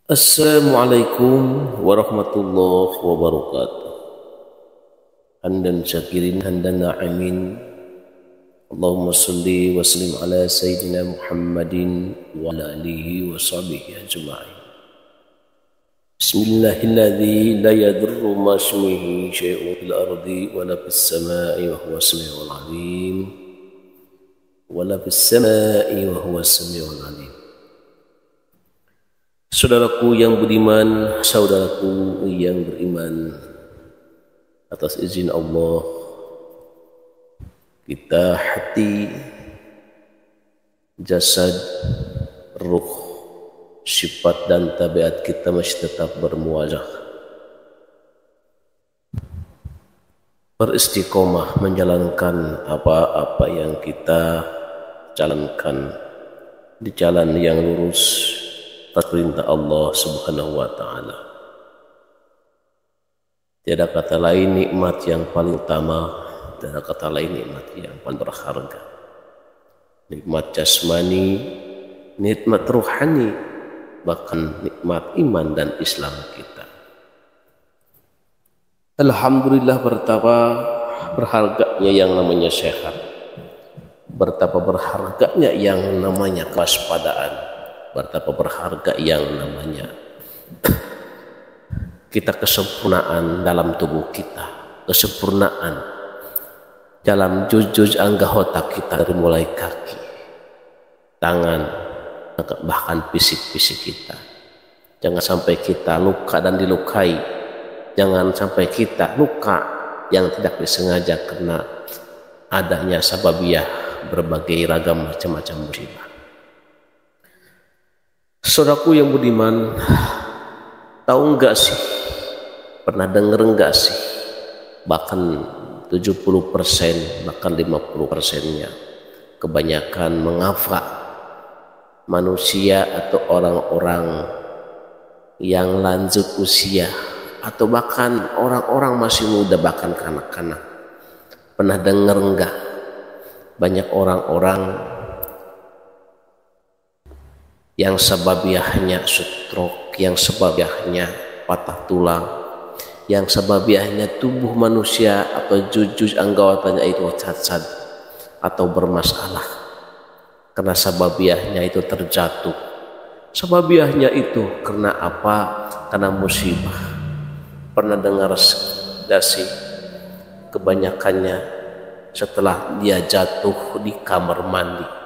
Assalamualaikum warahmatullahi wabarakatuh. Hamdan syakirin hamdan na'imin. Allahumma salli wa sallim ala sayyidina Muhammadin wa ala alihi wa sahbihi ajma'in. Bismillahilladzi la yadurru ma ismihi syai'un fil ardi wa la fis sama'i wa huwa as-sami'ul 'alim. Wa la fis sama'i wa huwa as-sami'ul 'alim. Saudaraku yang budiman, saudaraku yang beriman, atas izin Allah, kita hati, jasad, ruh, sifat dan tabiat kita masih tetap bermuajah, beristiqomah menjalankan apa-apa yang kita jalankan di jalan yang lurus atas perintah Allah Subhanahu wa ta'ala. Tiada kata lain nikmat yang paling utama, tiada kata lain nikmat yang paling berharga. Nikmat jasmani, nikmat ruhani, bahkan nikmat iman dan Islam kita. Alhamdulillah, betapa berharganya yang namanya sehat, betapa berharganya yang namanya kewaspadaan, betapa berharga yang namanya kita kesempurnaan dalam tubuh kita, kesempurnaan dalam juz-juz anggota kita, dari mulai kaki, tangan, bahkan fisik-fisik kita. Jangan sampai kita luka dan dilukai, jangan sampai kita luka yang tidak disengaja karena adanya sababiyah berbagai ragam macam-macam musibah. Saudaraku yang budiman, tahu enggak sih, pernah denger enggak sih, bahkan 70%, bahkan 50%-nya kebanyakan mengapa manusia atau orang-orang yang lanjut usia atau bahkan orang-orang masih muda, bahkan kanak-kanak, pernah denger enggak banyak orang-orang yang sebabiahnya stroke, yang sebabiahnya patah tulang, yang sebabiahnya tubuh manusia atau juz-juz anggotanya itu cacat atau bermasalah, karena sebabiahnya itu terjatuh, sebabiahnya itu karena apa? Karena musibah. Pernah dengar gak sih, kebanyakannya setelah dia jatuh di kamar mandi,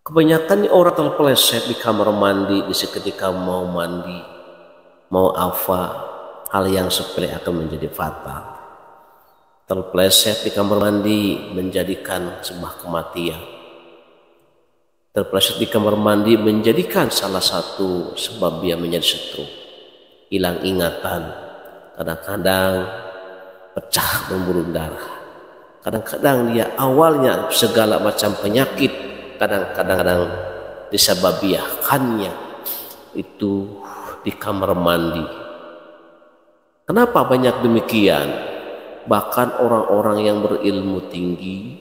kebanyakan orang terpeleset di kamar mandi, di seketika mau mandi, mau apa, hal yang sepele akan menjadi fatal. Terpeleset di kamar mandi menjadikan sebuah kematian. Terpeleset di kamar mandi menjadikan salah satu sebab dia menjadi stroke, hilang ingatan, kadang-kadang pecah pembuluh darah, kadang-kadang dia awalnya segala macam penyakit, kadang-kadang disababiahkannya itu di kamar mandi. Kenapa banyak demikian? Bahkan orang-orang yang berilmu tinggi,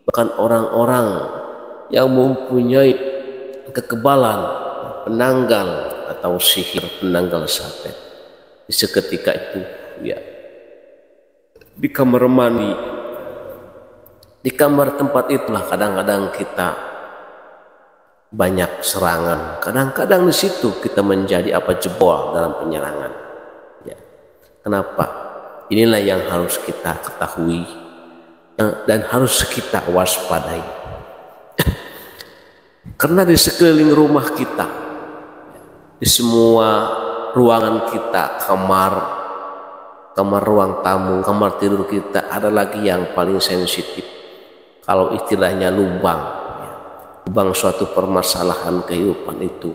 bahkan orang-orang yang mempunyai kekebalan penanggal atau sihir penanggal santet, di seketika itu ya di kamar mandi, di kamar tempat itulah kadang-kadang kita banyak serangan, kadang-kadang di situ kita menjadi jebol dalam penyerangan. Ya. Kenapa? Inilah yang harus kita ketahui dan harus kita waspadai. Karena di sekeliling rumah kita, di semua ruangan kita, kamar ruang tamu, kamar tidur kita, ada lagi yang paling sensitif. Kalau istilahnya lubang suatu permasalahan kehidupan itu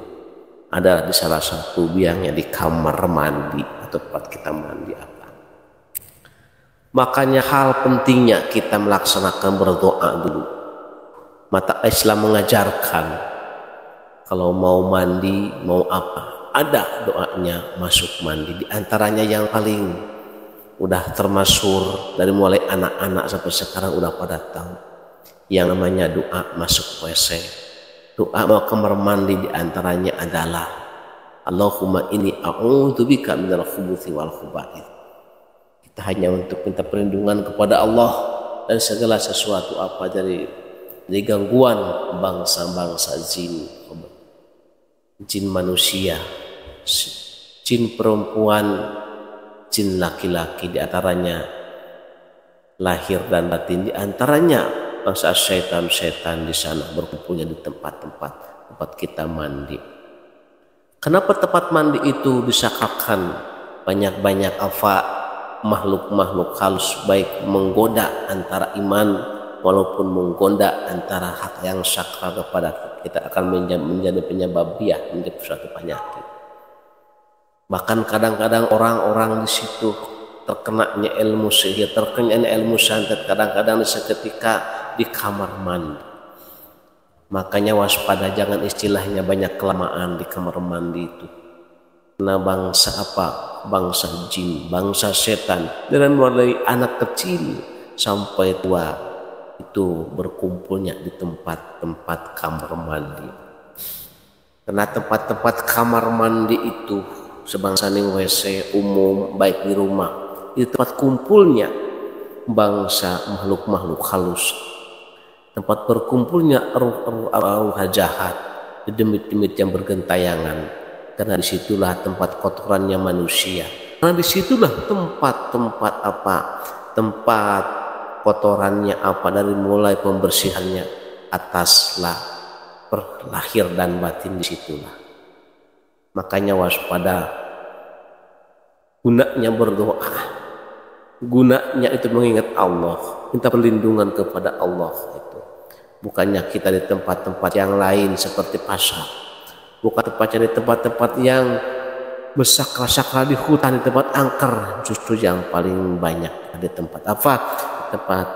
ada di salah satu biangnya di kamar mandi atau tempat kita mandi apa. Makanya hal pentingnya kita melaksanakan berdoa dulu. Mata Islam mengajarkan kalau mau mandi, mau apa, ada doanya masuk mandi. Di antaranya yang paling udah termasyhur dari mulai anak-anak sampai sekarang udah pada tahu, yang namanya doa masuk WC. Doa mau kamar mandi diantaranya adalah Allahumma inni a'udzubika minal khubuthi wal khaba'ith. Kita hanya untuk minta perlindungan kepada Allah dan segala sesuatu apa dari gangguan bangsa-bangsa jin manusia, jin perempuan, jin laki-laki, di antaranya lahir dan batin, di antaranya bangsa syaitan di sana berkumpulnya di tempat kita mandi. Kenapa tempat mandi itu disakakan banyak-banyak makhluk-makhluk halus, baik menggoda antara iman walaupun menggoda antara hak yang sakral kepada kita, akan menjadi penyebab menjadi suatu penyakit. Bahkan kadang-kadang orang-orang di situ terkenanya ilmu sihir, terkenanya ilmu santet, kadang-kadang seketika di kamar mandi. Makanya waspada, jangan istilahnya banyak kelamaan di kamar mandi itu. Nah, bangsa apa? Bangsa jin, bangsa setan, dan mulai anak kecil sampai tua itu berkumpulnya di tempat-tempat kamar mandi. Karena tempat-tempat kamar mandi itu sebangsa ning WC umum, baik di rumah, di tempat kumpulnya bangsa makhluk-makhluk halus, tempat berkumpulnya ruh jahat, demit-demit yang bergentayangan. Karena disitulah tempat kotorannya manusia. Karena disitulah tempat kotorannya dari mulai pembersihannya ataslah lahir dan batin disitulah. Makanya waspada, gunanya berdoa, gunanya itu mengingat Allah, minta perlindungan kepada Allah itu. Bukannya kita di tempat-tempat yang lain seperti pasar, bukan tempatnya di tempat-tempat yang bersakral-sakral di hutan, di tempat angker, justru yang paling banyak di tempat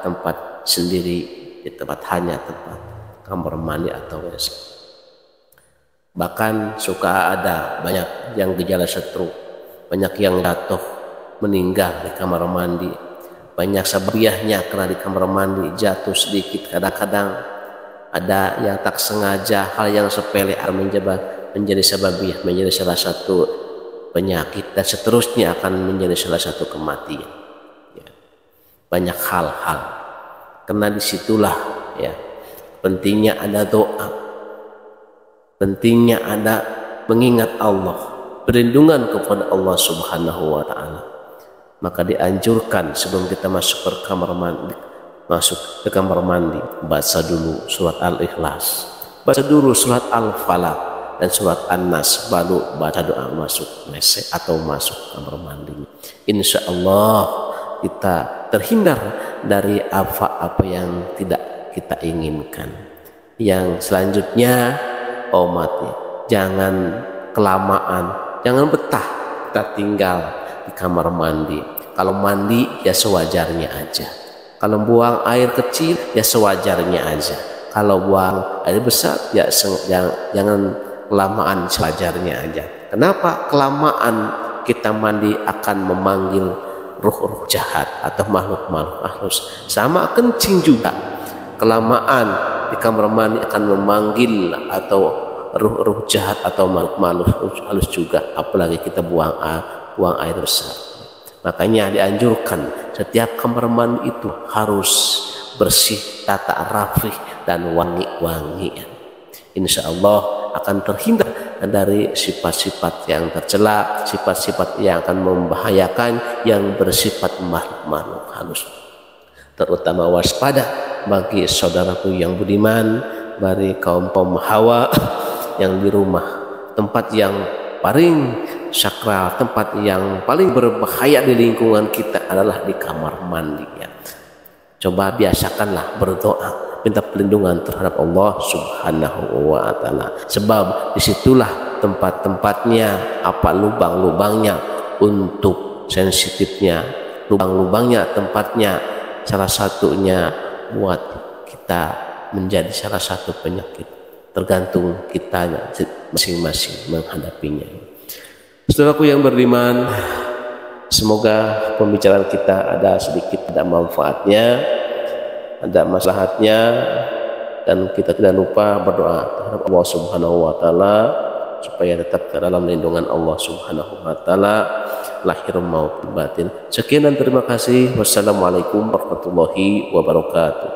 tempat sendiri, di hanya tempat kamar mandi atau WC. Bahkan suka ada banyak yang gejala stroke, banyak yang jatuh meninggal di kamar mandi, banyak sababiahnya karena di kamar mandi jatuh sedikit. Kadang-kadang ada yang tak sengaja, hal yang sepele menjadi sababiah, menjadi salah satu penyakit, dan seterusnya akan menjadi salah satu kematian. Ya. Banyak hal-hal. Karena disitulah ya pentingnya ada doa, pentingnya ada mengingat Allah, perlindungan kepada Allah Subhanahu wa Ta'ala. Maka dianjurkan sebelum kita masuk ke kamar mandi, baca dulu surat Al-Ikhlas, baca dulu surat Al-Falaq dan surat An-Nas, baru baca doa masuk WC atau masuk kamar mandi. Insya Allah kita terhindar dari apa-apa yang tidak kita inginkan. Yang selanjutnya, jangan kelamaan, jangan betah kita tinggal di kamar mandi. Kalau mandi ya sewajarnya aja, kalau buang air kecil ya sewajarnya aja, kalau buang air besar ya jangan kelamaan, sewajarnya aja. Kenapa? Kelamaan kita mandi akan memanggil ruh-ruh jahat atau makhluk-makhluk halus. Sama kencing juga, kelamaan di kamar mandi akan memanggil atau ruh-ruh jahat atau makhluk-makhluk halus juga, apalagi kita buang air besar. Makanya dianjurkan setiap kamar mandi itu harus bersih, tata rapih dan wangi-wangian. Insya Allah akan terhindar dari sifat-sifat yang tercela, sifat-sifat yang akan membahayakan, yang bersifat makhluk-makhluk halus. Terutama waspada bagi saudaraku yang budiman, dari kaum Hawa yang di rumah, tempat yang paling sakral, tempat yang paling berbahaya di lingkungan kita adalah di kamar mandi ya. Coba biasakanlah berdoa, minta perlindungan terhadap Allah Subhanahu wa Ta'ala. Sebab disitulah tempat-tempatnya, lubang-lubangnya untuk sensitifnya, lubang-lubangnya tempatnya, salah satunya buat kita menjadi salah satu penyakit. Tergantung kita masing-masing menghadapinya. Saudaraku yang beriman, semoga pembicaraan kita ada manfaatnya, ada maslahatnya, dan kita tidak lupa berdoa terhadap Allah Subhanahu wa Ta'ala supaya tetap ke dalam lindungan Allah Subhanahu wa taala lahir maupun batin. Sekian dan terima kasih. Wassalamualaikum warahmatullahi wabarakatuh.